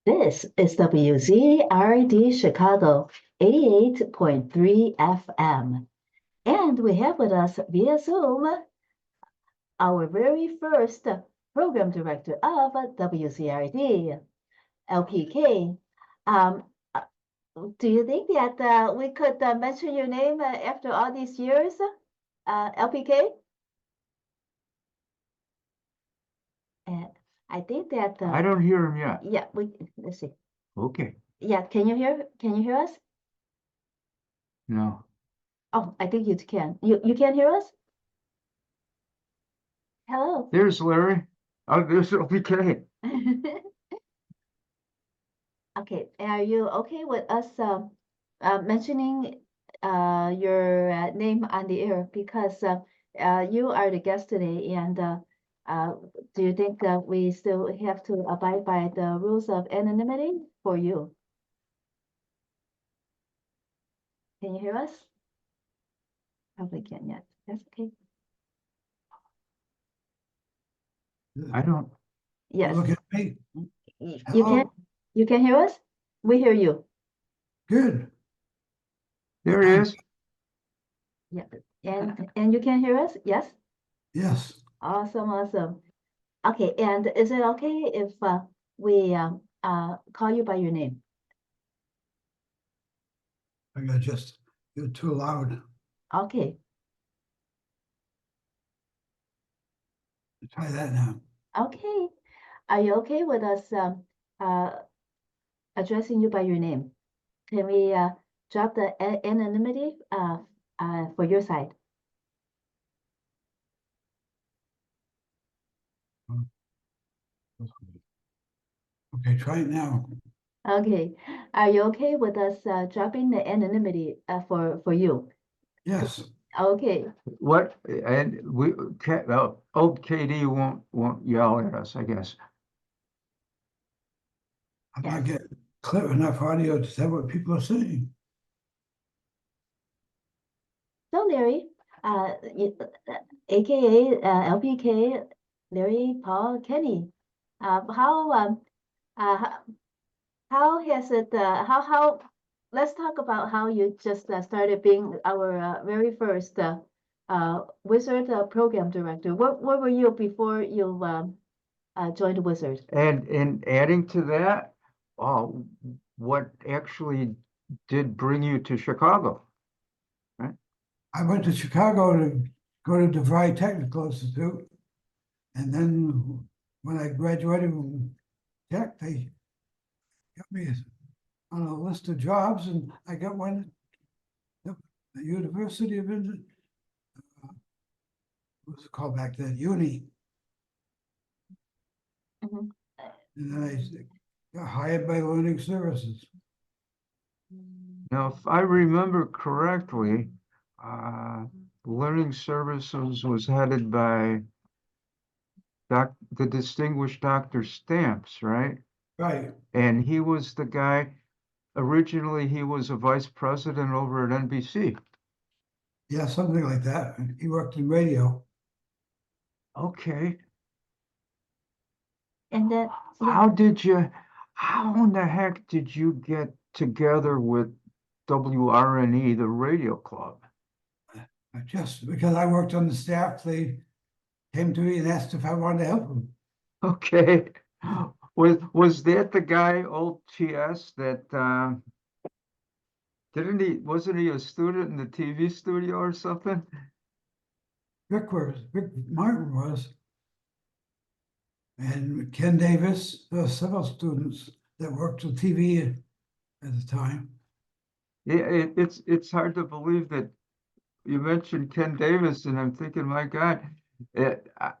This is WZRD Chicago 88.3 FM. And we have with us via Zoom our very first program director of WZRD, LPK. Um, uh, do you think that we could mention your name after all these years, LPK? And I think that I don't hear him yet. yeah, let's see. Okay. Yeah, can you hear us? No. Oh, I think you can. You can hear us? Hello. There's Larry. Oh, there's LPK. Okay, are you okay with us mentioning your name on the air because you are the guest today, and do you think we still have to abide by the rules of anonymity for you? Can you hear us? Probably can't yet. That's okay. I don't. Yes. Look at me. You can Hello. you can hear us? We hear you. Good. There he is. Yeah. And you can hear us? Yes? Yes. Awesome, awesome. Okay, and is it okay if we call you by your name? I got just, you're too loud. Okay, Try that now. okay. Are you okay with us uh, addressing you by your name? Can we drop the anonymity for your side? Okay, try it now. Okay. Are you okay with us dropping the anonymity for you? Yes. Okay. What? And old KD won't yell at us, I guess. I'm Yes. not getting clear enough audio to tell what people are saying. So Larry, AKA LPK, Larry Paul Kenny, how uh, how has it how let's talk about how you just started being our very first Wizard program director. Where were you before you joined Wizard? And adding to that, what actually did bring you to Chicago? Right? I went to Chicago to go to DeVry Technical Institute. And then when I graduated from Tech, they got me on a list of jobs, and I got one at the University of what was it called back then? Uni. Mhm. And then I got hired by Learning Services. Now, if I remember correctly, Learning Services was headed by the distinguished Dr. Stamps, right? Right. And he was the guy, originally he was a vice president over at NBC. Yeah, something like that. He worked in radio. Okay. And then How in the heck did you get together with WRNE, the radio club? Just because I worked on the staff, they came to me and asked if I wanted to help them. Okay. Was that the guy, old TS, that wasn't he a student in the TV studio or something? Rick Martin was, and Ken Davis. There were several students that worked with TV at the time. Yeah, it's hard to believe that you mentioned Ken Davis, and I'm thinking, my God,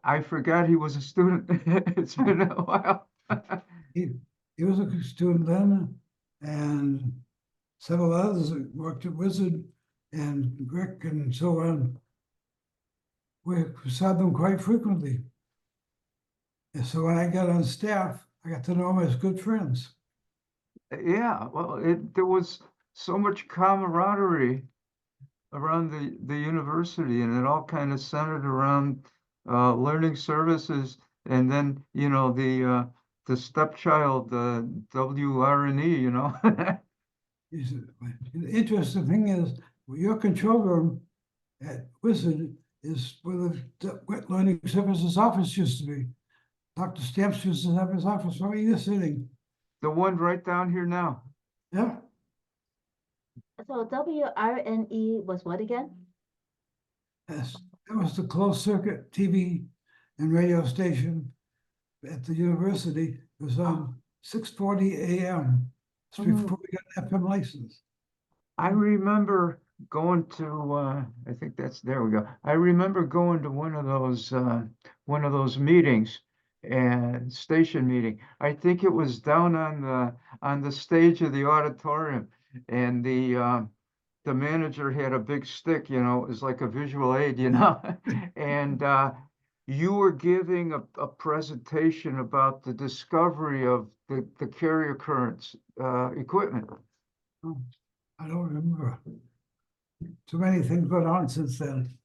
I forgot he was a student. It's been a while. He was a student then, and several others that worked at Wizard and Rick and so on. We saw them quite frequently. And so when I got on staff, I got to know them as good friends. Yeah, well, there was so much camaraderie around the university, and it all kind of centered around learning services, and then the the stepchild, WRNE, you know? He said, the interesting thing is, your control room at Wizard is where the Wet Learning Services office used to be. Dr. Stamps used to have his office where you're sitting. The one right down here now. Yeah, So WRNE was what again? yes, that was the closed circuit TV and radio station at the university. It was on 6:40 a.m. It's Mhm. before we got an FM license. I remember going to, I think there we go. I remember going to one of those meetings and station meeting. I think it was down on the stage of the auditorium, and the manager had a big stick, you know, it was like a visual aid, you know, and you were giving a presentation about the discovery of the carrier currents equipment. Oh, I don't remember. Too many things went on since then.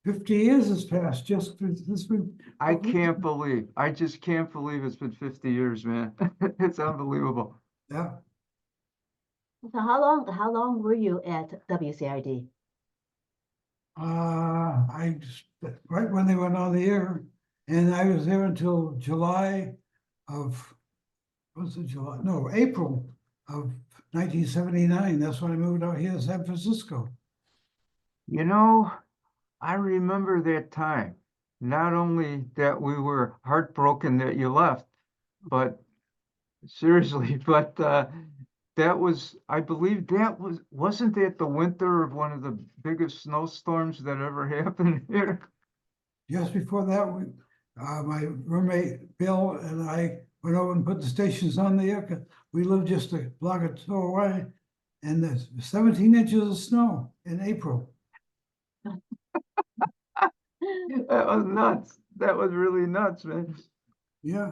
50 years has passed just for this week. I just can't believe it's been 50 years, man. It's unbelievable. Yeah, So how long were you at WZRD? right when they went on the air, and I was there until July of, was it July? No, April of 1979. That's when I moved out here to San Francisco. You know, I remember that time. Not only that we were heartbroken that you left, but seriously, but I believe wasn't that the winter of one of the biggest snowstorms that ever happened here? Just before that, my roommate Bill and I went over and put the stations on the air. 'Cause we lived just a block or two away, and there's 17 inches of snow in April. That was nuts. That was really nuts, man. Yeah.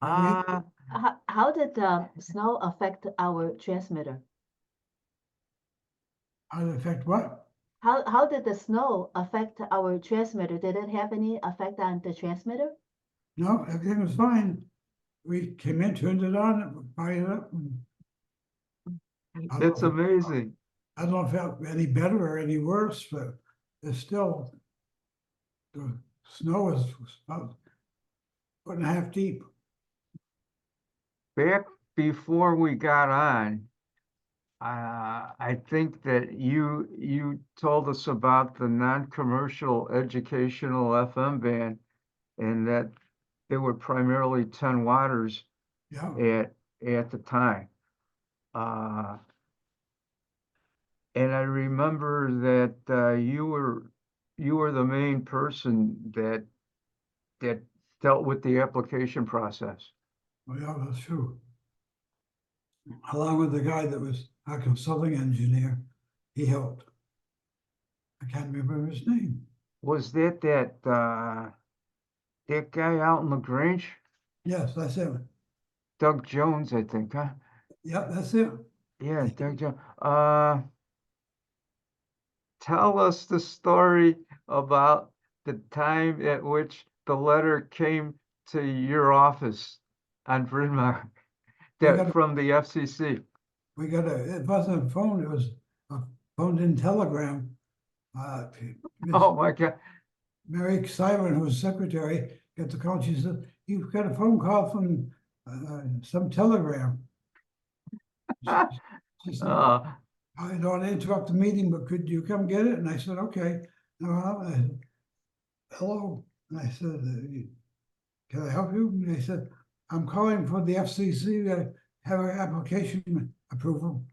And we, Ah, How did the snow affect our transmitter? how did it affect what? How did the snow affect our transmitter? Did it have any effect on the transmitter? No, everything was fine. We came in, turned it on, fired it up. And that's amazing. I don't know if it felt any better or any worse, but it's still, the snow was about 1.5 deep. Back before we got on, I think that you told us about the non-commercial educational FM band, and that they were primarily 10 watters Yeah, at the time. And I remember that you were the main person that dealt with the application process. well, yeah, that's true. Along with the guy that was our consulting engineer, he helped. I can't remember his name. Was that guy out in LaGrange? Yes, that's it. Doug Jones, I think, huh? Yep, that's it. Yeah, Doug Jones. Tell us the story about the time at which the letter came to your office on Bryn Mawr, We got a, from the FCC. it wasn't a phone, it was a phoned-in telegram. Miss Oh my God. Mary Siren, who was secretary, got the call. She said, "You've got a phone call from some telegram." She said, Uh, "I don't want to interrupt the meeting, but could you come get it?" And I said, "Okay." No, I said, "Hello," and I said, "Can I help you?" And they said, "I'm calling for the FCC to have an application approval."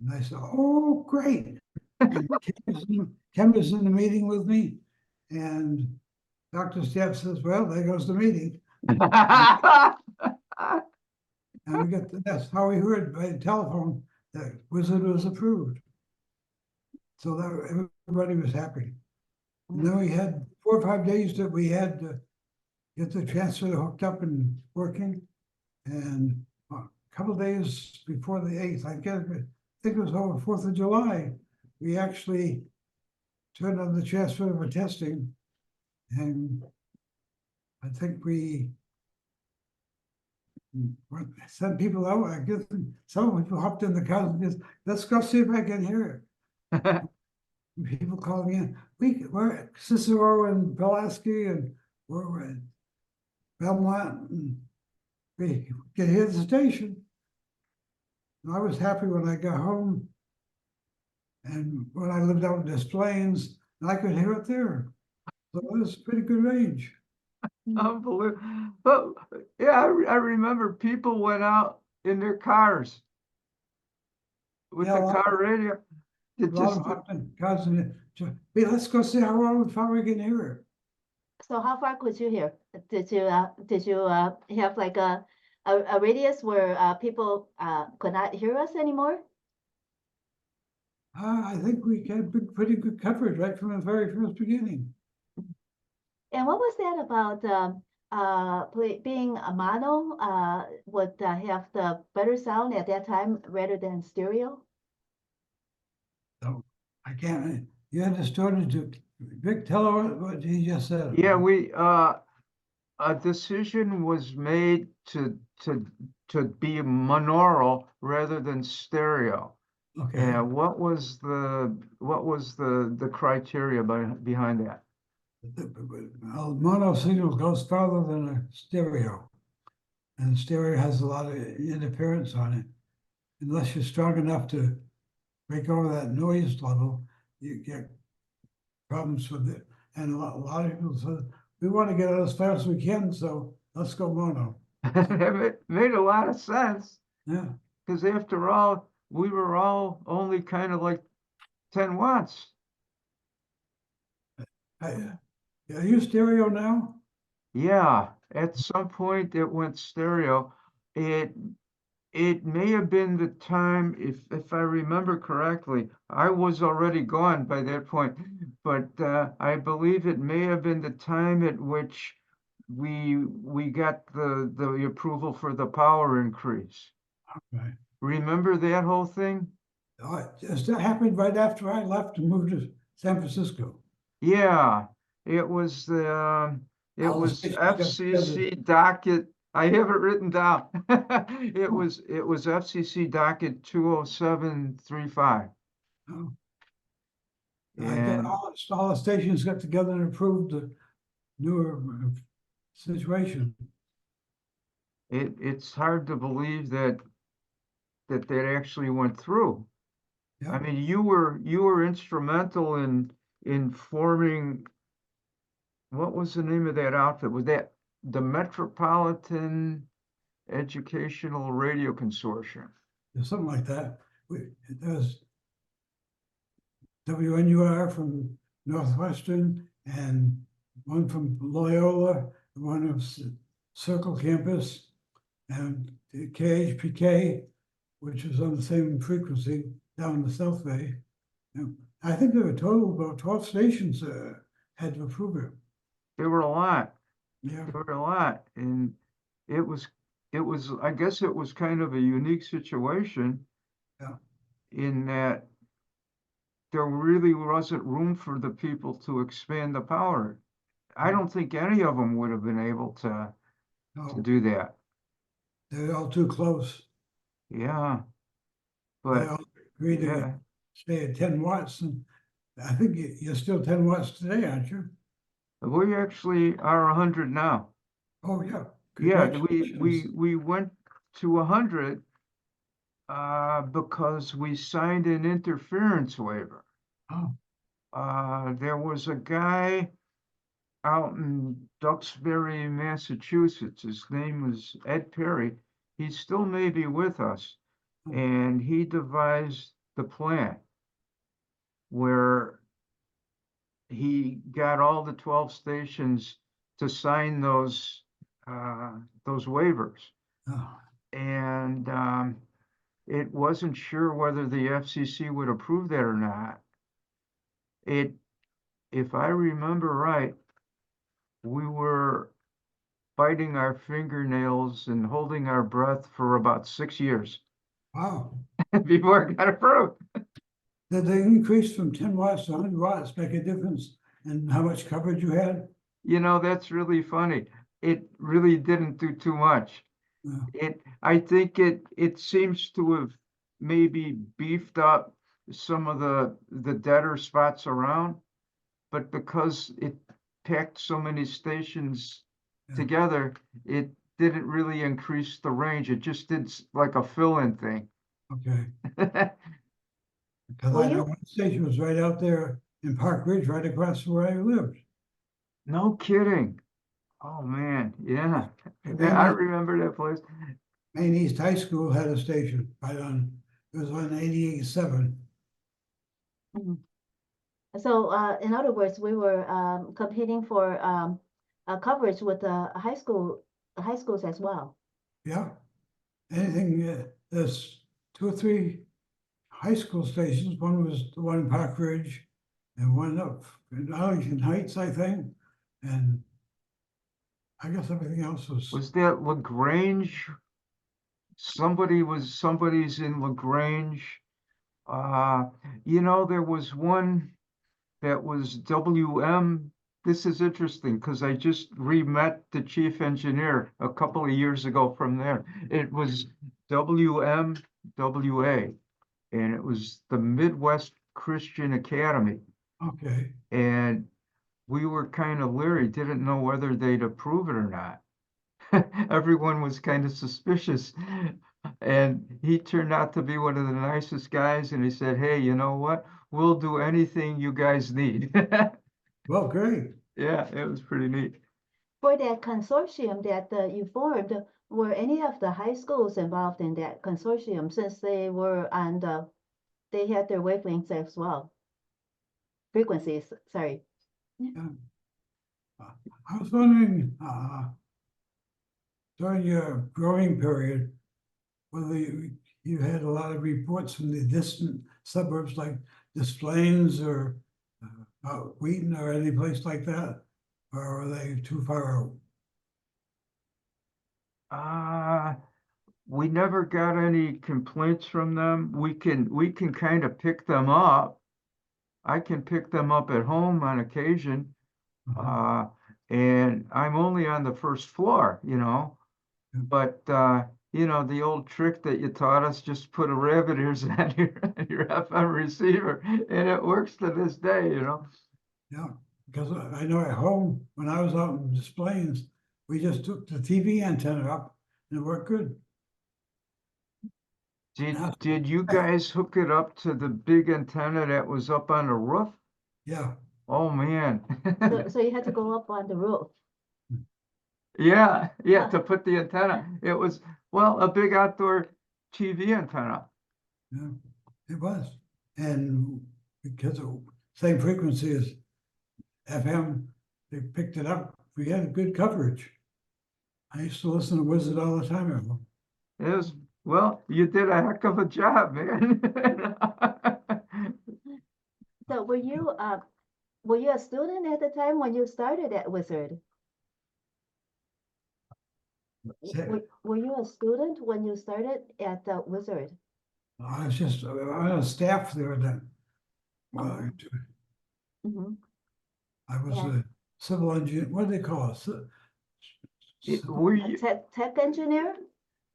And I said, "Oh, great." And Kim was in the meeting with me, and Dr. Stepp says, "Well, there goes the meeting." And that's how we heard by the telephone that Wizard was approved. So that everybody was happy. And then we had 4 or 5 days that we had to get the transmitter hooked up and working. And a couple of days before the 8th, I think it was over 4th of July, we actually turned on the transmitter for testing. And I think we Send people out, I guess, some people hopped in the car and just, let's go see if I can hear it. People calling in, we're Cicero and Pulaski and we're in Belmont and we can hear the station. And I was happy when I got home and when I lived out in Des Plaines, and I could hear it there. So it was pretty good range. Unbelievable. But yeah, I remember people went out in their cars with Yeah, the a lot- car radio. A It lot just, of hopped in cars and, hey, let's go see how far we can hear it. So how far could you hear? Did you have like a radius where people could not hear us anymore? I think we had pretty good coverage right from the very first beginning. And what was that about being a mono would have the better sound at that time rather than stereo? So I can't, you had to start to, Vic, tell her what he just said. yeah, a decision was made to be monaural rather than stereo. Okay, And what was the criteria behind that? a mono signal goes farther than a stereo. And stereo has a lot of interference on it. Unless you're strong enough to break over that noise level, you get problems with it. And a lot of people say, we want to get it as fast as we can, so let's go mono. It made a lot of sense, Yeah, because after all, we were all only kind of like 10 watts. are you stereo now? Yeah, at some point it went stereo. It may have been the time, if I remember correctly, I was already gone by that point, but I believe it may have been the time at which we got the approval for the power increase. Right. Remember that whole thing? That happened right after I left and moved to San Francisco. Yeah, it was All the stations got together. FCC docket. I have it written down. It was FCC docket 20735. Oh, I got And all the stations got together and approved the newer situation. it's hard to believe that actually went through. I Yeah, mean, you were instrumental in forming, what was the name of that outfit? Was that the Metropolitan Educational Radio Consortium? something like that. There's WNUR from Northwestern and one from Loyola, one of Circle Campus, and the KHPK, which is on the same frequency down in the South Bay. And I think there were a total of about 12 stations had to approve it. There were a lot. Yeah, There were a lot, and it was I guess it was kind of a unique situation. Yeah. In that there really wasn't room for the people to expand the power. I don't think any of them would have been able to no, do that. they're all too close. Yeah, They but all agreed to yeah, stay at 10 watts, and I think you're still 10 watts today, aren't you? we actually are 100 now. Oh, yeah. Yeah, Congratulations. we went to 100 because we signed an interference waiver. Oh, There was a guy out in Duxbury, Massachusetts. His name was Ed Perry. He still may be with us. And he devised the plan where he got all the 12 stations to sign those waivers. oh, And it wasn't sure whether the FCC would approve that or not. If I remember right, we were biting our fingernails and holding our breath for about 6 years wow. before it got approved. Did they increase from 10 watts to 100 watts make a difference in how much coverage you had? You know, that's really funny. It really didn't do too much. Yeah, I think it seems to have maybe beefed up some of the deader spots around, but because it packed so many stations yeah. together, it didn't really increase the range. It just did like a fill-in thing. Okay, because Were I know you, one station was right out there in Park Ridge, right across from where I lived. No kidding. Oh man, yeah. Main I East, remember that place. Main East High School had a station right on, it was on 88.7. Mhm. So, in other words, we were competing for coverage with the high schools as well. Yeah, anything, there's two or three high school stations. One was the one in Park Ridge and one up in Arlington Heights, I think. And I guess everything else was, Was that LaGrange? Somebody's in LaGrange. Uh, there was one that was WM. This is interesting because I just re-met the chief engineer a couple of years ago from there. It was WMWA, and it was the Midwest Christian Academy. okay. And we were kind of leery, didn't know whether they'd approve it or not. Everyone was kind of suspicious. And he turned out to be one of the nicest guys. And he said, hey, you know what? We'll do anything you guys need. Well, great. Yeah, it was pretty neat. For that consortium that you formed, were any of the high schools involved in that consortium since they had their wavelengths as well? Frequencies, sorry. Yeah. I was wondering, during your growing period, whether you had a lot of reports from the distant suburbs like Des Plaines or Wheaton or any place like that? Or are they too far out? Uh, we never got any complaints from them. We can kind of pick them up. I can pick them up at home on occasion. Uh-huh. Uh, and I'm only on the first floor, Yeah. but the old trick that you taught us, just put a rabbit ears on your FM receiver, and it works to this day. Yeah, because I know at home, when I was out in Des Plaines, we just took the TV antenna up and it worked good. Did Now, did you guys hook it up to the big antenna that was up on the roof? yeah, Oh man. So you had to go up on the roof. Yeah, yeah, Huh. to put the antenna. It was, well, a big outdoor TV antenna. yeah, it was. And because of same frequency as FM, they picked it up. We had good coverage. I used to listen to Wizard all the time at home. It was, well, you did a heck of a job, man. So were you a student at the time when you started at Wizard? Say, Were you a student when you started at the Wizard? I was just on a staff there then. Well, Mm-hmm. I was Yeah. a civil engineer. What do they call it? Were A you tech engineer?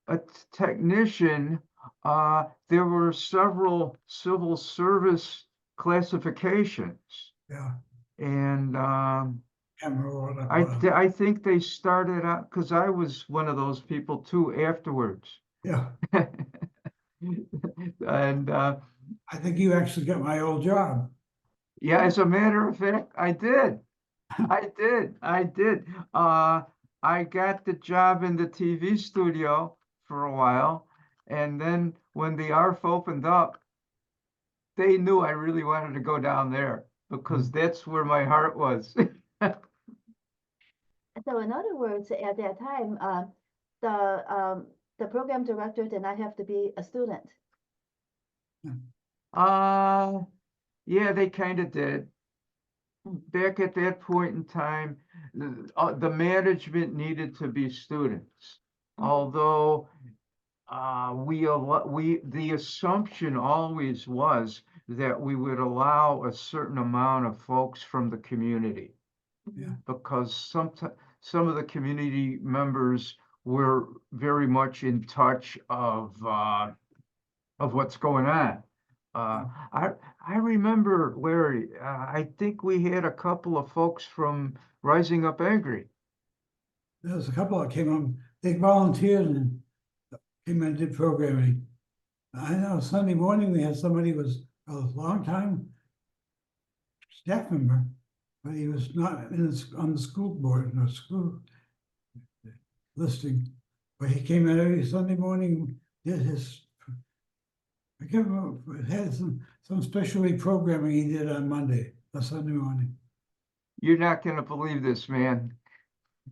a technician? There were several civil service classifications. Yeah, And can't remember what it I was. I think they started out because I was one of those people too afterwards. Yeah, And I think you actually got my old job. yeah, as a matter of fact, I did. I did. I got the job in the TV studio for a while, and then when the ARF opened up, they knew I really wanted to go down there because that's where my heart was. So in other words, at that time, the program director did not have to be a student. Uh, yeah, they kind of did. Back at that point in time, the management needed to be students. Although the assumption always was that we would allow a certain amount of folks from the community Yeah. because some of the community members we're very much in touch of what's going on. I remember, Larry, I think we had a couple of folks from Rising Up Angry. There's a couple that came on, they volunteered and came and did programming. I know Sunday morning we had somebody who was a long time staff member, but he was not on the school board, no school listing. But he came in every Sunday morning, did his, I can't remember, it had some specialty programming he did on Sunday morning. You're not going to believe this, man.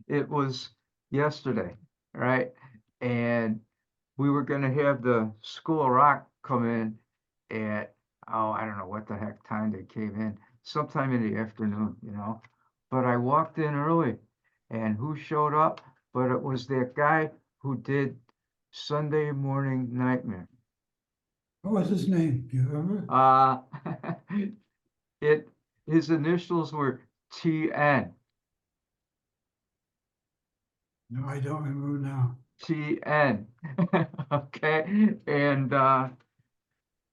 It was yesterday, right? And we were going to have the School of Rock come in at, oh, I don't know what the heck time they came in, sometime in the afternoon, you know. But I walked in early, and who showed up? But it was that guy who did Sunday Morning Nightmare. What was his name? Do you remember? His initials were TN. No, I don't remember now. TN. Okay. And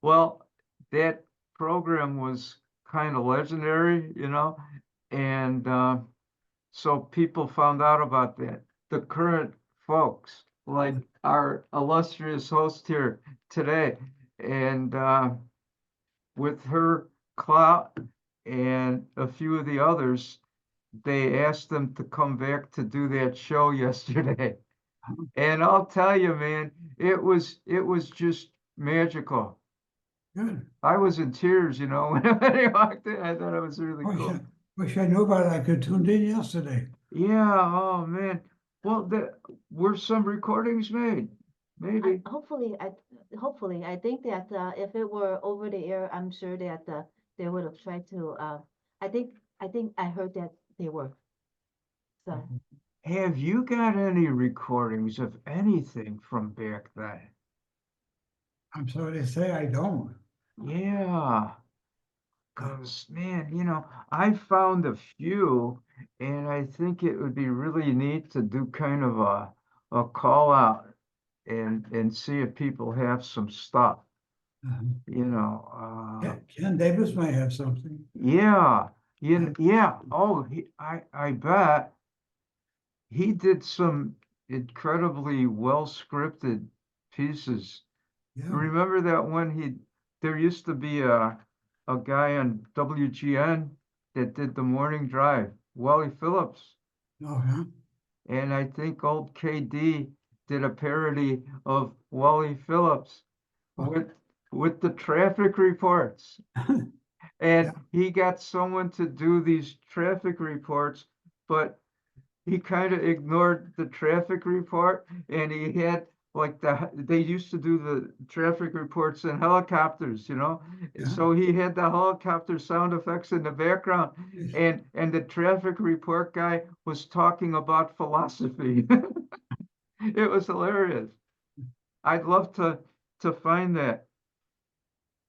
well, that program was kind of legendary, you know, and so people found out about that. The current folks, like our illustrious host here today, and with her clout and a few of the others, they asked them to come back to do that show yesterday. And I'll tell you, man, it was just magical. Good. I was in tears, you know, when he walked in. I thought it was really cool. Wish I knew about it. I could tuned in yesterday. Yeah, oh man. Well, were some recordings made? Maybe. Hopefully, I think that if it were over the air, I'm sure that they would have tried to. I think I heard that they were. So Have you got any recordings of anything from back then? I'm sorry to say I don't. Yeah. Because, man, you know, I found a few, and I think it would be really neat to do kind of a call out and see if people have some stuff, you know. Ken Davis might have something. Yeah, yeah. Oh, I bet he did some incredibly well scripted pieces. Yeah. Remember that one there used to be a guy on WGN that did the morning drive, Wally Phillips. Oh, yeah. And I think old KD did a parody of Wally Phillips with the traffic reports. And he got someone to do these traffic reports, but he kind of ignored the traffic report, and he had like they used to do the traffic reports in helicopters, you know. Yeah. So he had the helicopter sound effects in the background, and the traffic report guy was talking about philosophy. It was hilarious. I'd love to find that.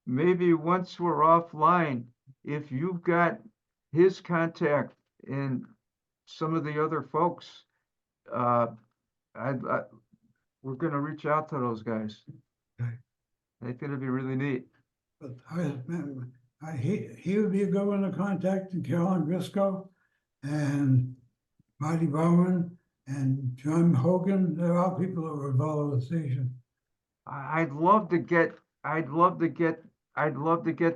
Maybe once we're offline, if you've got his contact and some of the other folks, we're going to reach out to those guys. Okay. It's going to be really neat. But he would be a good one to contact, and Carolyn Briscoe and Marty Bowman and John Hogan. They're all people that were involved with the station. I'd love to get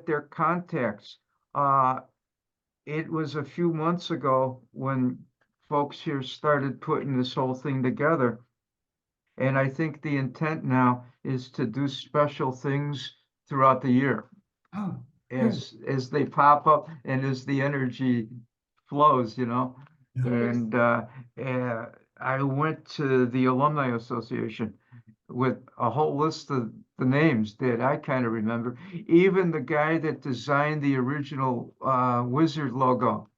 their contacts. It was a few months ago when folks here started putting this whole thing together. And I think the intent now is to do special things throughout the year. Oh, as they pop up and as the energy flows, you know. Yeah. And I went to the Alumni Association with a whole list of the names that I kind of remember. Even the guy that designed the original Wizard logo.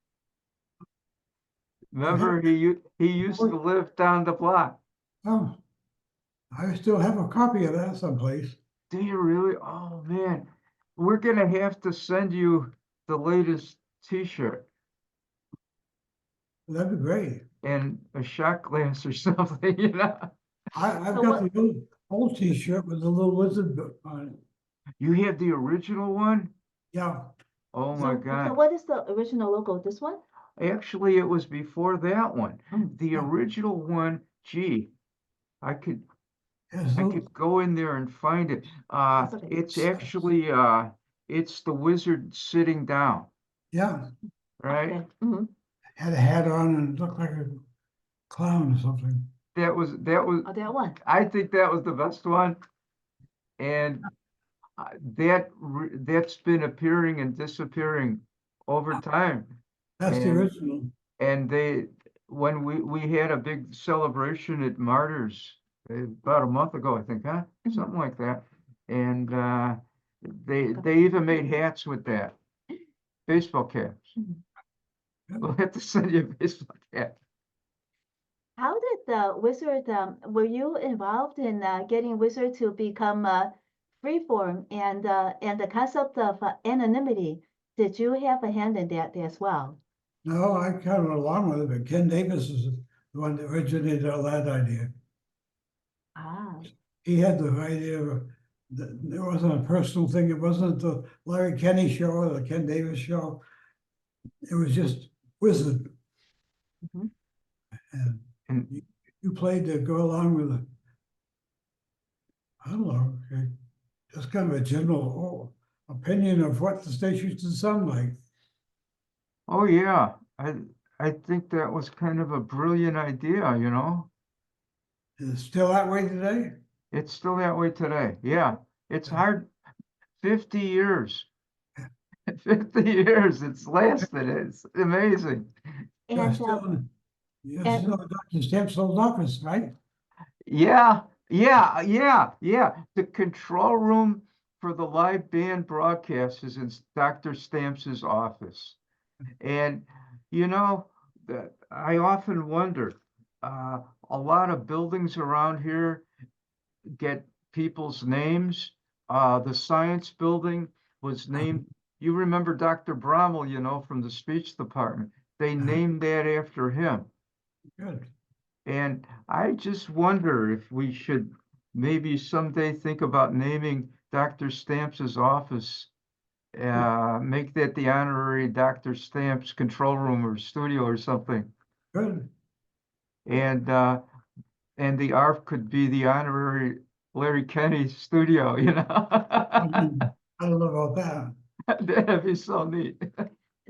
Remember, he used to live down the block. Oh, I still have a copy of that someplace. Do you really? Oh man, we're gonna have to send you the latest T-shirt. That'd be great. and a shot glass or something, you know? I've So got what- the old T-shirt with the little wizard on it. You have the original one? Yeah, Oh So, my so God. what is the original logo? This one? Actually, it was before that one. The Yeah. original one, gee, I could it's I a- could go in there and find it. That's okay. It's actually it's the wizard sitting down, yeah, right? Okay. Mhm. had a hat on and looked like a clown or something. That was Oh, that one. I think that was the best one. And that's been appearing and disappearing over time. That's the And original. and they when we had a big celebration at Martyrs about a month ago, I think, huh? Mhm. Something like that. And they even made hats with that. Baseball caps. Mhm. We'll have to send you a baseball cap. How did the Wizard, were you involved in getting Wizard to become freeform and the concept of anonymity? Did you have a hand in that as well? No, I kind of went along with it, but Ken Davis is the one that originated all that idea. Ah, He had the idea of that it wasn't a personal thing. It wasn't the Larry Kenny show or the Ken Davis show. It was just Wizard. mhm. And And you played to go along with it. I don't know, just kind of a general opinion of what the station should sound like. oh yeah, I think that was kind of a brilliant idea, you know? Is it still that way today? It's still that way today. Yeah. It's hard. 50 years. 50 years it's lasted. It's amazing. You're And still, you're and still Dr. Stamp's old office, right? Yeah, yeah. The control room for the live band broadcast is in Dr. Stamps's office. And you know, that I often wonder, a lot of buildings around here get people's names. The science building was named, you remember Dr. Brommel, you know, from the speech department. They named that after him. Good. And I just wonder if we should maybe someday think about naming Dr. Stamps's office, make that the honorary Dr. Stamps control room or studio or something. Good. And the ARF could be the honorary Larry Kenny studio, you know? I don't know about that. That'd be so neat.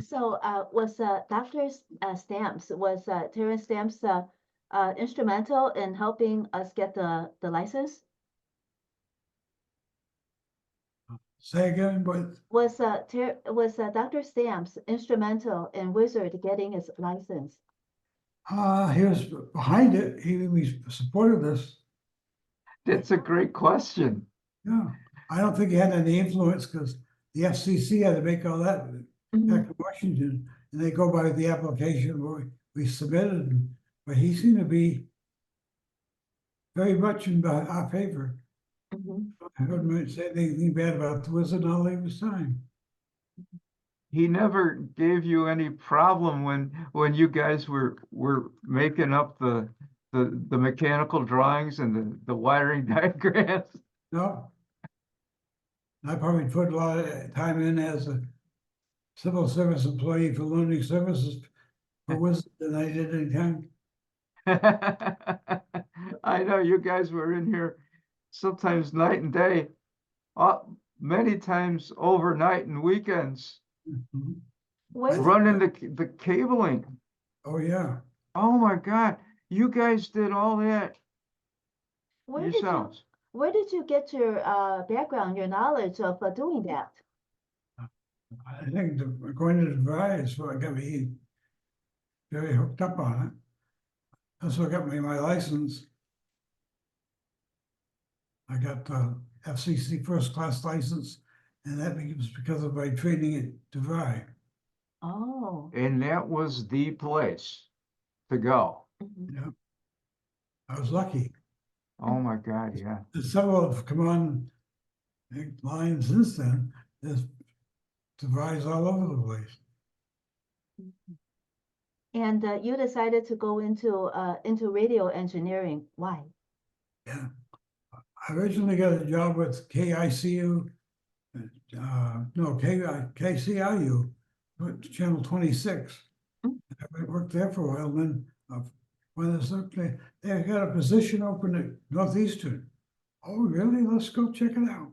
so was Dr. Stamps, was Terrence Stamps instrumental in helping us get the license? Say again, but Was Dr. Stamps instrumental in Wizard getting his license? he was behind it. He supported this. That's a great question. Yeah. I don't think he had any influence because the FCC had to make all that Mhm. back in Washington, and they go by the application we submitted. But he seemed to be very much in our favor. Mhm. I heard him say anything bad about the Wizard all his time. He never gave you any problem when you guys were making up the mechanical drawings and the wiring diagrams. No. I probably put a lot of time in as a civil service employee for learning services for Wizard than I did in time. I know you guys were in here sometimes night and day, many times overnight and weekends, Mhm. Where did, running the cabling. Oh, yeah. Oh my God, you guys did all that where did you yourselves. where did you get your background, your knowledge of doing that? I think going to DeVry is what got me very hooked up on it. That's what got me my license. I got the FCC first class license, and that was because of my training at DeVry. Oh. And that was the place to go. Mhm. Yeah. I was lucky. Oh my God, yeah. Several have come on line since then. There's DeVry's all over the place. And you decided to go into radio engineering. Why? Yeah. I originally got a job with KICU, no, KCIU, Channel 26. Mm. I worked there for a while, then when they got a position open at Northeastern. Oh, really? Let's go check it out.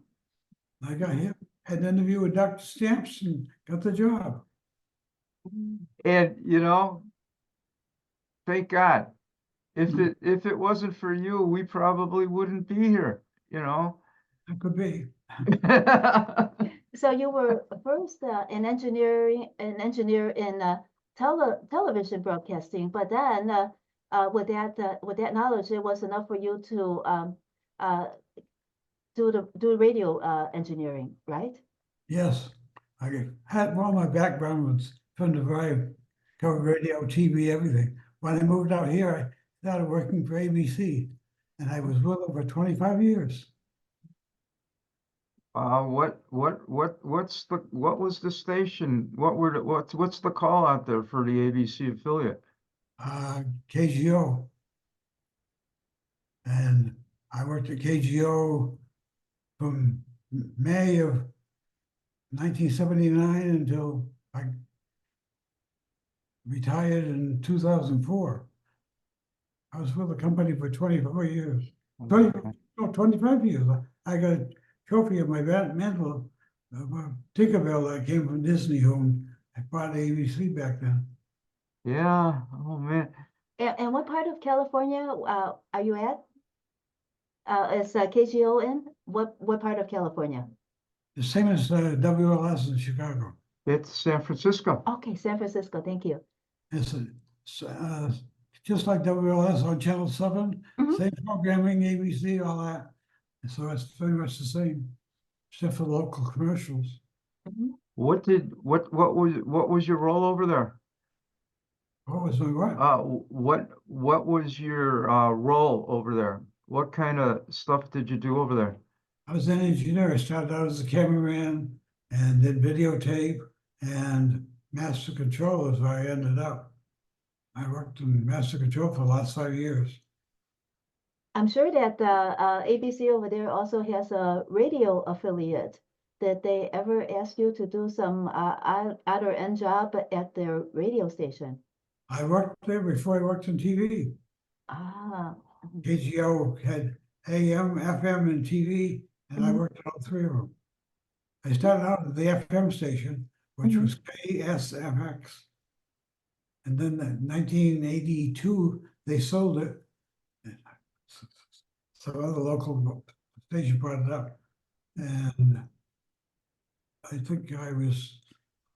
I got here, had an interview with Dr. Stamps and got the job. And, you know, thank God. If it wasn't for you, we probably wouldn't be here, you know? That could be. So you were first an engineer in television broadcasting, but then with that knowledge, it was enough for you to uh, do radio engineering, right? Yes, had all my background was from the Vibe, covered radio, TV, everything. When I moved out here, I started working for ABC, and I was with them for 25 years. What was the station? What's the call out there for the ABC affiliate? KGO. And I worked at KGO from May of 1979 until I retired in 2004. I was with the company for 24 years. 25 years. I got a trophy of my mantle of a Tinkerbell that came from Disney, whom I bought ABC back then. Yeah, oh man. And what part of California are you at? Is KGO in? What part of California? The same as WLS in Chicago. It's San Francisco. Okay, San Francisco. Thank you. It's just like WLS on Channel 7, Mhm. same programming, ABC, all that. And so it's very much the same, except for local commercials. Mhm. What was your role over there? What was my what? What was your role over there? What kind of stuff did you do over there? I was an engineer. I started out as a cameraman and did videotape and master control is where I ended up. I worked in master control for the last 5 years. I'm sure that ABC over there also has a radio affiliate. Did they ever ask you to do some out or end job at their radio station? I worked there before I worked in TV. Ah. KGO had AM, FM, and TV, and I Mhm. worked at all three of them. I started out at the FM station, which was KSFX. And then in 1982, they sold it. Some other local station brought it up. And I think I was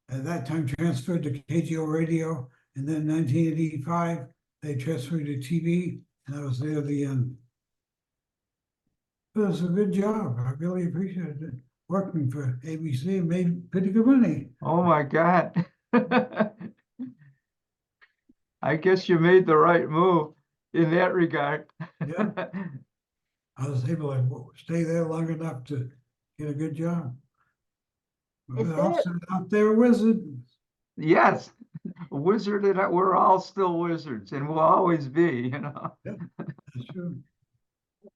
at that time transferred to KGO radio. And then 1985, they transferred to TV, and I was there at the end. It was a good job. I really appreciated it. Working for ABC and made pretty good money. Oh my God. I guess you made the right move in that regard. Yeah. I was able to stay there long enough to get a good job. Is But there also out there, wizard. Yes, wizard and we're all still wizards and will always be, you know. Yeah, that's true.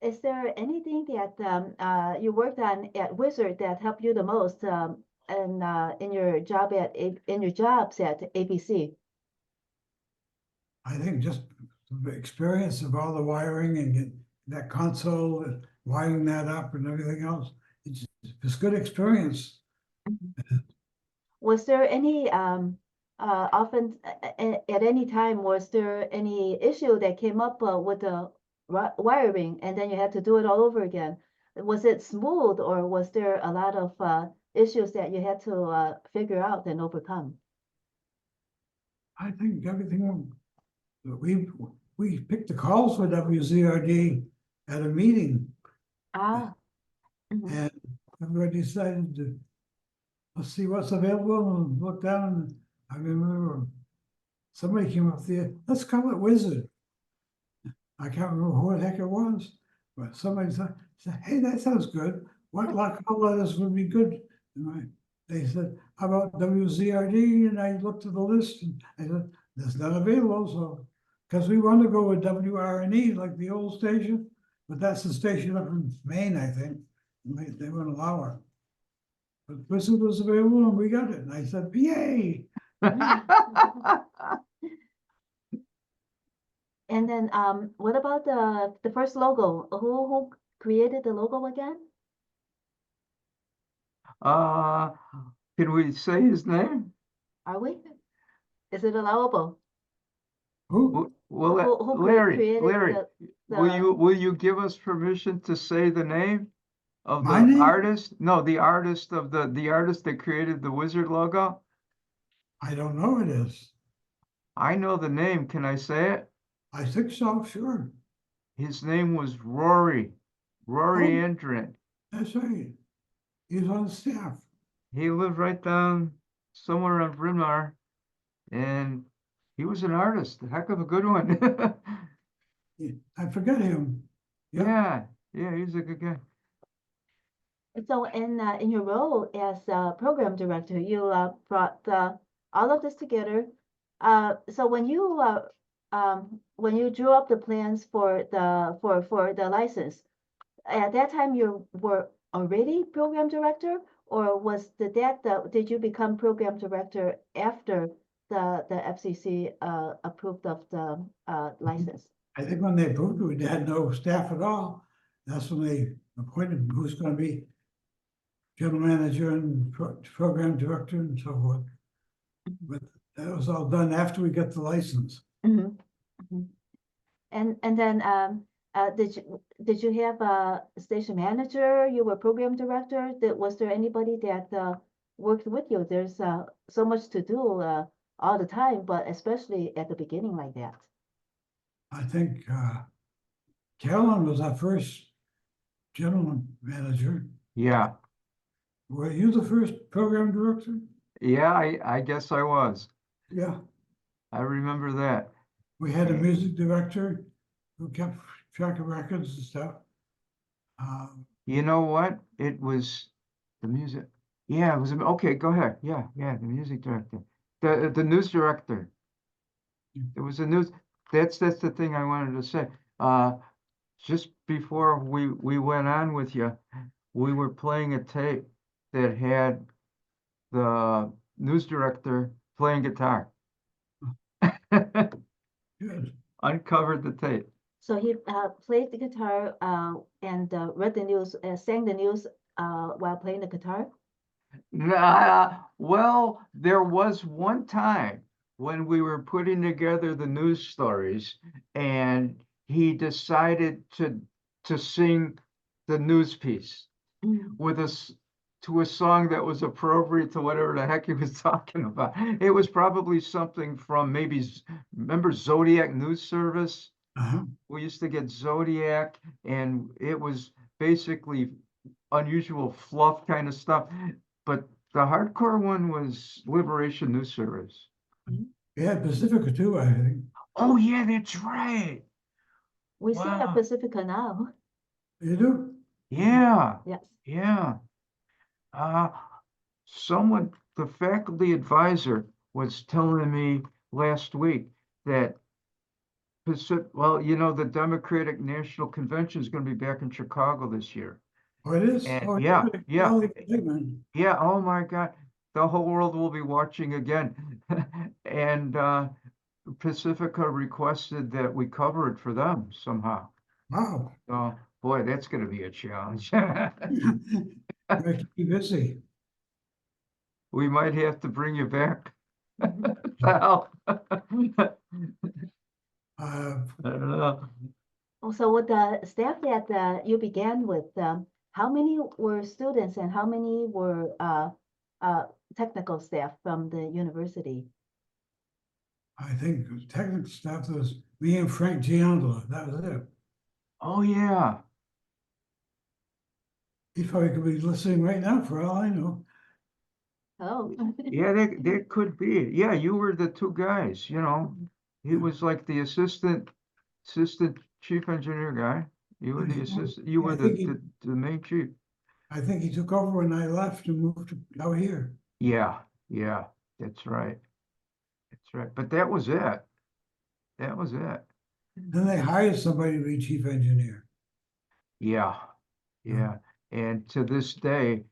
is there anything that you worked on at Wizard that helped you the most in your jobs at ABC? I think just the experience of all the wiring and get that console, and wiring that up and everything else. It's good experience. Was there any often at any time was there any issue that came up with the wiring and then you had to do it all over again? Was it smooth or was there a lot of issues that you had to figure out and overcome? I think everything, we picked the calls for WZRD at a meeting, Ah. Mhm. and everybody decided to, let's see what's available, and look down. I remember somebody came up there, let's call it Wizard. I can't remember who the heck it was, but somebody said, hey, that sounds good. What call letters would be good? And they said, how about WZRD? And I looked at the list and I said, There's none available, so, because we want to go with WRNE like the old station, but that's the station up in Maine, I think. And they wouldn't allow it. But Wizard was available and we got it, and I said, yay! And then, what about the first logo? Who created the logo again? Can we say his name? Are we? Is it allowable? Who? Well, Who Larry, created Larry, the will you give us permission to say the name of My the name? artist? No, the artist of the artist that created the wizard logo. I don't know it is. I know the name. Can I say it? I think so, sure. His name was Rory Oh. Andrin. That's right. He's on staff. He lived right down somewhere on Bryn Mawr, and he was an artist, a heck of a good one. I forget him. Yep. Yeah, he's a good guy. So in your role as program director, you brought all of this together. So when you drew up the plans for the license, at that time you were already program director, or did you become program director after the FCC approved of the license? I think when they approved it, we had no staff at all. That's when they appointed who's going to be general manager and program director and so forth. But that was all done after we got the license. Mhm, mhm. And then did you have a station manager? You were program director. Was there anybody that worked with you? There's so much to do all the time, but especially at the beginning like that. I think Carolyn was our first general manager. Yeah, Were you the first program director? yeah, I guess I was. Yeah. I remember that. We had a music director who kept track of records and stuff. You know what? It was the music. Yeah, it was okay. Go ahead. Yeah, the music director, the news director. It was a news. That's the thing I wanted to say. Just before we went on with you, we were playing a tape that had the news director playing guitar. Good. Uncovered the tape. So he played the guitar and read the news, sang the news while playing the guitar. Nah, well, there was one time when we were putting together the news stories and he decided to sing the news piece with us to a song that was appropriate to whatever the heck he was talking about. It was probably something from remember Zodiac News Service? Uh-huh. We used to get Zodiac, and it was basically unusual fluff kind of stuff. But the hardcore one was Liberation News Service. We had Pacifica too, I think. Oh yeah, that's right. We still have Wow. Pacifica now. You do? Yeah, Yes. yeah. Someone, the faculty advisor was telling me last week that well, the Democratic National Convention is going to be back in Chicago this year. Oh, it is? And Oh, yeah. Yeah. Oh my God, the whole world will be watching again. And Pacifica requested that we cover it for them somehow. Wow. Oh boy, that's going to be a challenge. Make you busy. We might have to bring you back to help. I don't know. So with the staff that you began with, how many were students and how many were technical staff from the university? I think technical staff was me and Frank Giandola. That was it. Oh yeah. He probably could be listening right now for all I know. Oh. Yeah, that could be. Yeah, you were the two guys, He was like the assistant chief engineer guy. You were the assistant, you were the main chief. I think he took over when I left and moved out here. Yeah, that's right. That's right. But that was it. That was it. Then they hired somebody to be chief engineer. Yeah, Yeah. yeah. And to this day,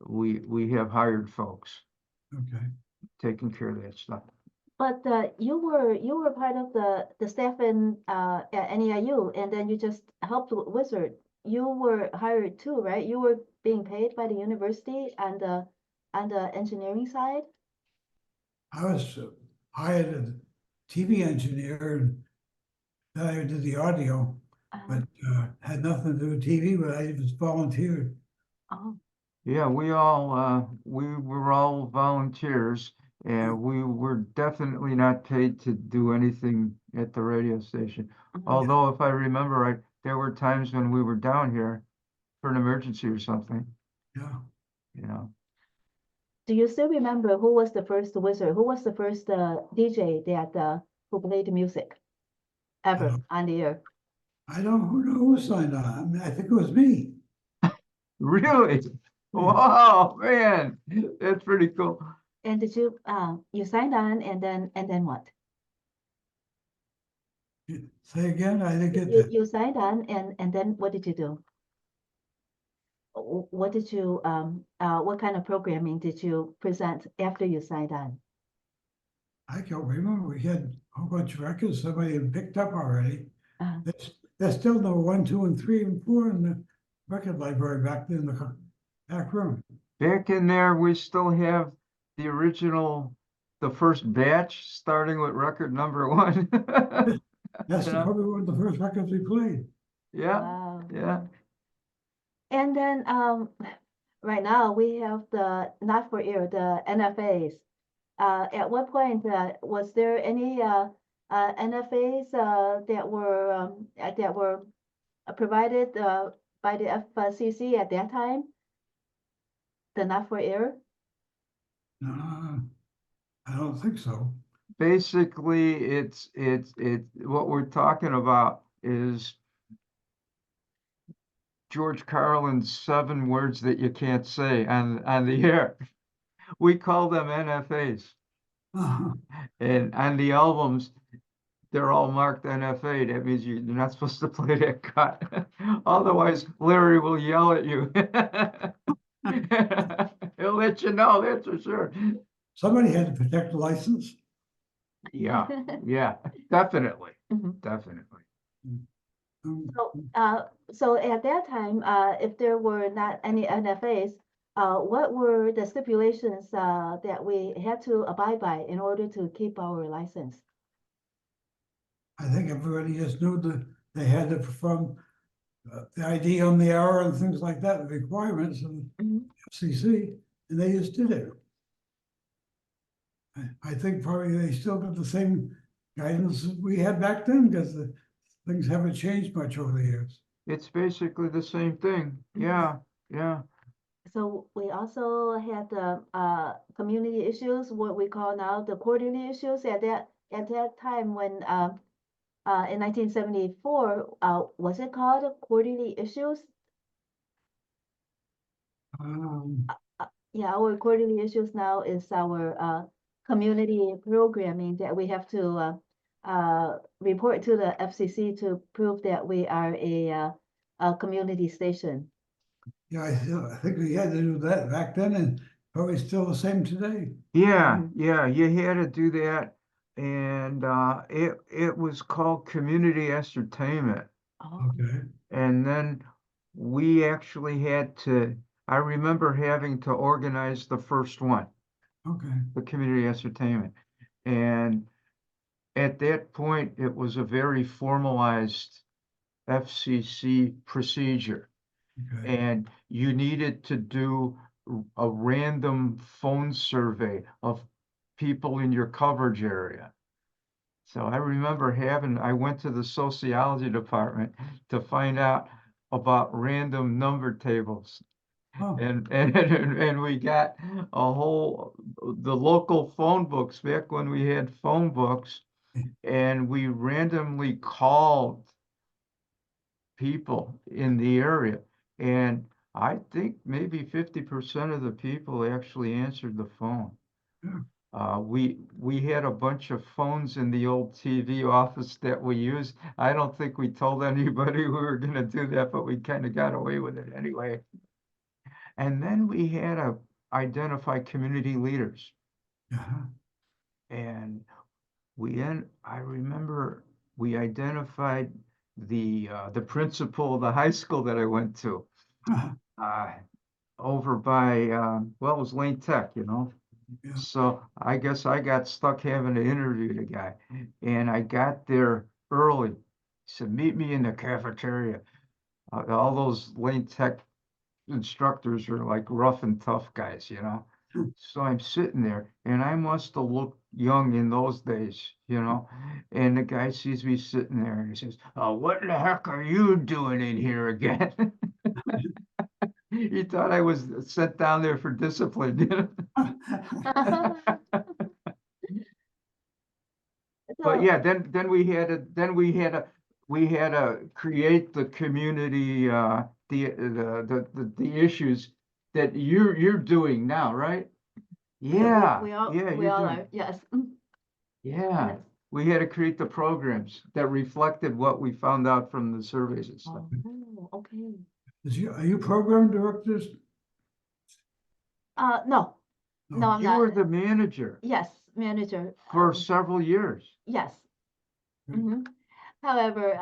we have hired folks Okay. taking care of that stuff. But you were part of the staff in at NEIU, and then you just helped with Wizard. You were hired too, right? You were being paid by the university on the engineering side. I was hired as TV engineer, and then I did the audio, Uh, but had nothing to do with TV, but I just volunteered. oh, Yeah, we were all volunteers, and we were definitely not paid to do anything at the radio station. mhm. Although, if I remember right, there were times when we were down here for an emergency or something, Yeah. you know. Do you still remember who was the first Wizard? Who was the first DJ that who played music ever on the air? I don't know who signed on. I mean, I think it was me. Really? Yeah. Wow, man, that's pretty cool. And did you you signed on and then what? Say again, I didn't get You that. you signed on and then what did you do? What did you what kind of programming did you present after you signed on? I can't remember. We had a whole bunch of records somebody had picked up already. Uh, There's still number 1, 2, and 3, and 4 in the record library back in the back room. Back in there, we still have the original, the first batch, starting with record number 1. That's You know? probably one of the first records we played. Yeah, wow. yeah. And then right now we have the not for air, the NFAs. At what point was there any NFAs that were provided by the FCC at that time? The not for air? Uh, I don't think so. Basically, it's what we're talking about is George Carlin's 7 words that you can't say on the air. We call them NFAs. Uh-huh. And on the albums, they're all marked NFA. That means you're not supposed to play that cut. Otherwise, Larry will yell at you. He'll let you know, that's for sure. Somebody had to protect the license. Yeah, yeah, definitely, Mhm. definitely. So at that time, if there were not any NFAs, what were the stipulations that we had to abide by in order to keep our license? I think everybody just knew that they had to perform the ID on the hour and things like that, the requirements of the Mhm. FCC, and they just did it. I think probably they still got the same guidance that we had back then because things haven't changed much over the years. It's basically the same thing. Yeah, yeah. So we also had the community issues, what we call now the quarterly issues. At that time when in 1974, was it called quarterly issues? Um, Yeah, our quarterly issues now is our community programming that we have to report to the FCC to prove that we are a community station. yeah, I think we had to do that back then and probably still the same today. Yeah, Mhm. yeah, you had to do that. And it was called community entertainment. Oh, Okay. And then we actually had to, I remember having to organize the first one, Okay. the community entertainment. And at that point, it was a very formalized FCC procedure. Okay. And you needed to do a random phone survey of people in your coverage area. So I remember I went to the sociology department to find out about random number tables. Oh, And we got the local phone books back when we had phone books, and we randomly called people in the area. And I think maybe 50% of the people actually answered the phone. yeah. We had a bunch of phones in the old TV office that we used. I don't think we told anybody we were gonna do that, but we kind of got away with it anyway. And then we had to identify community leaders. Uh-huh. And I remember we identified the principal of the high school that I went to, uh, over by, well, it was Lane Tech, you know? Yeah. So I guess I got stuck having to interview the guy, and I got there early. He said, meet me in the cafeteria. All those Lane Tech instructors are like rough and tough guys, you know? So I'm sitting there, and I must have looked young in those days, you know? And the guy sees me sitting there, and he says, oh, what in the heck are you doing in here again? He thought I was sent down there for discipline, you know? But So, yeah, then we had to create the community, the issues that you're doing now, right? Yeah, we all, yeah, we you're all doing, are, yes. yeah. Yes. We had to create the programs that reflected what we found out from the surveys and stuff. Oh, okay. Are you program directors? No, no, I'm You not. were the manager Yes, manager. for several years. Yes. Right. Mhm. However,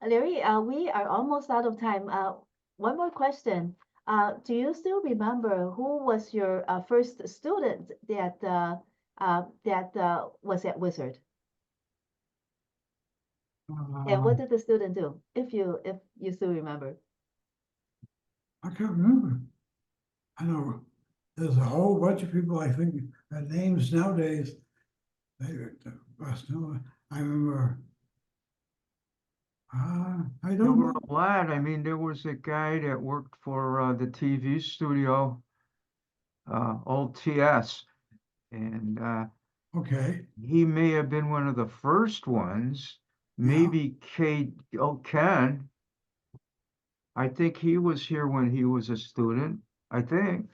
Larry, we are almost out of time. One more question. Do you still remember who was your first student that was at Wizard? And what Um, did the student do? If you still remember. I can't remember. I know there's a whole bunch of people I think their names nowadays. They must know. I remember. I There don't were know. a lot. I mean, there was a guy that worked for the TV studio, old TS, and Okay, he may have been one of the first ones. yeah, Maybe Ken. I think he was here when he was a student. I think.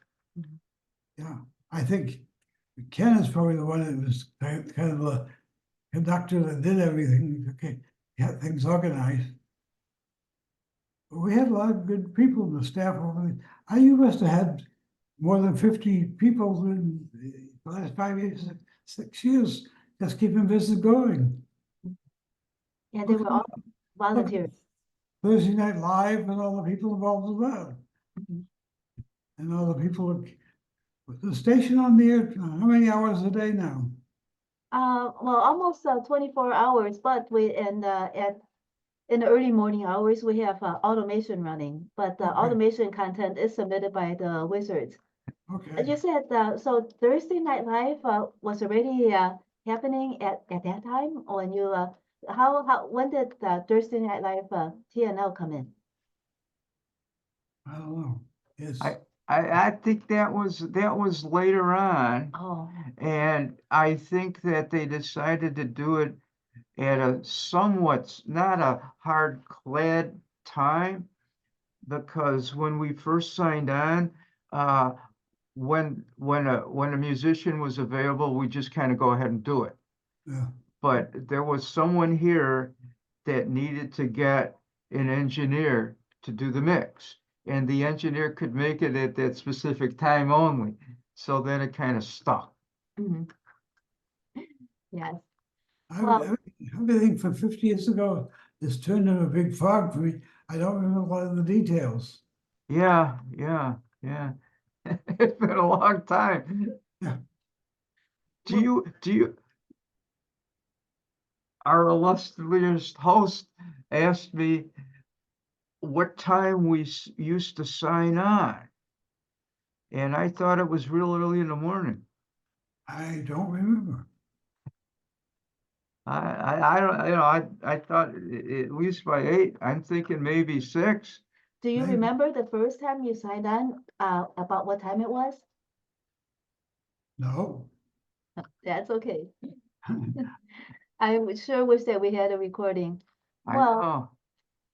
yeah. I think Ken is probably the one that was kind of a conductor that did everything. Okay, got things organized. But we had a lot of good people in the staff over there. You must have had more than 50 people in the last 5 years, 6 years, just keeping business going. And they Look, were all look at volunteers. Thursday Night Live and all the people involved with that. Mhm. And all the people with the station on the air, how many hours a day now? Well, almost 24 hours, but in the early morning hours, we have automation running, but the Okay, automation content is submitted by the wizards. okay. You said, so Thursday Night Live was already happening at that time when when did Thursday Night Live TNL come in? I don't know. It's, I I think that was later on, Oh, and I think that they decided to do it at a somewhat not a hard clad time, because when we first signed on, uh, when a musician was available, we just kind of go ahead and do it. yeah, But there was someone here that needed to get an engineer to do the mix, and the engineer could make it at that specific time only. So then it kind of stuck. mhm. Yes. I, Well, everything from 50 years ago is turned into a big fog for me. I don't remember a lot of the details. Yeah, yeah, yeah. It's been a long time. Yeah, Do you, our illustrious host asked me what time we used to sign on, and I thought it was real early in the morning. I don't remember. I don't, I thought at least by 8. I'm thinking maybe 6. do you Maybe, remember the first time you signed on, about what time it was? no. That's okay. I would sure wish that we had a recording. I Well, know.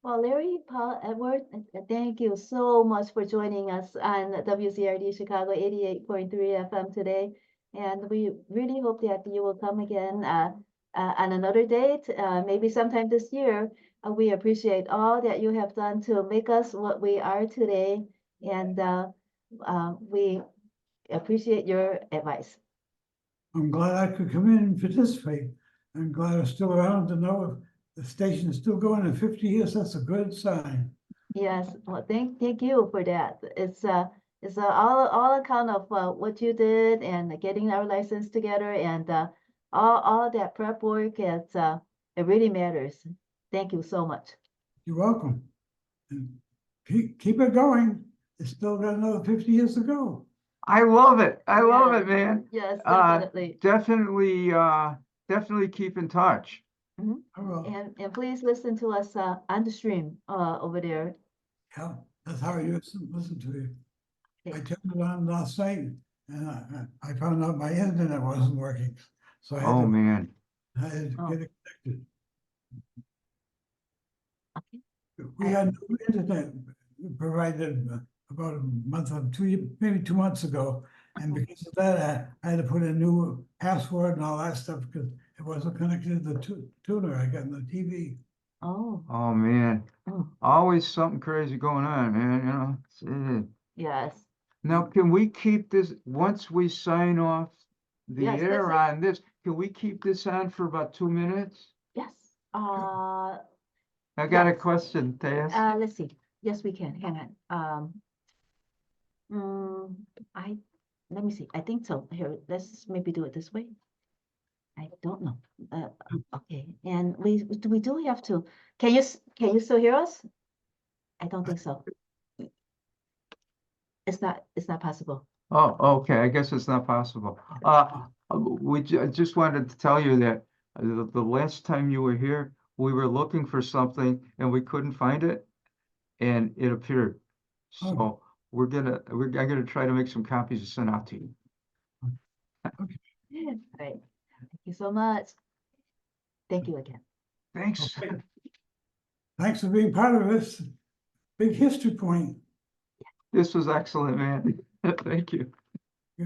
well, Larry, Paul, Edward, thank you so much for joining us on WZRD Chicago 88.3 FM today. And we really hope that you will come again on another date, maybe sometime this year. We appreciate all that you have done to make us what we are today, and we appreciate your advice. I'm glad I could come in and participate. I'm glad I'm still around to know if the station is still going in 50 years. That's a good sign. Yes, well, thank you for that. It's all account of what you did and getting our license together and all that prep work. It really matters. Thank you so much. You're welcome. And keep it going. It's still got another 50 years to go. I love it. I love Yeah. it, man. Yes, Uh, definitely. Definitely keep in touch. I will. And please listen to us on the stream over there. Yeah, that's how I used to listen to you. I Okay. turned it on last night and I found out my internet wasn't working. So I Oh, man. had to Oh. get it connected. Okay. We had new internet provided about a month or maybe 2 months ago. And because of that, I had to put a new password and all that stuff because it wasn't connected to the tuner I got in the TV. Oh, Oh, man. oh, Always something crazy going on, man, you know. yes. Now, can we keep this, once we sign off the Yes, air that's it. on this, can we keep this on for about 2 minutes? Yes. I got a Yes. question to ask. Let's see. Yes, we can. Hang on. I let me see. I think so. Here, let's maybe do it this way. I don't know. Okay. And we do have to. Can you still hear us? I don't think so. It's not possible. Oh, okay, I guess it's not possible. I just wanted to tell you that the last time you were here, we were looking for something and we couldn't find it, and it appeared. Oh. So I'm gonna try to make some copies to send out to you. All right. Thank you so much. Thank you again. Thanks. Okay. Thanks for being part of this big history point. This was excellent, man. Thank you.